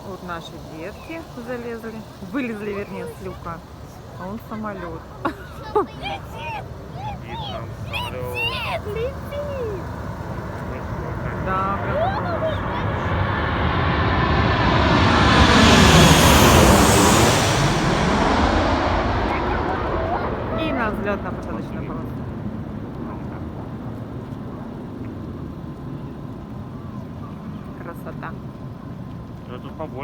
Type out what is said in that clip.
Вот наши детки залезли, вылезли, вернее, с люка. А он самолет. Летит! Да, прям такой. И на взлетно-посадочную полосу. Красота. Тут побольше.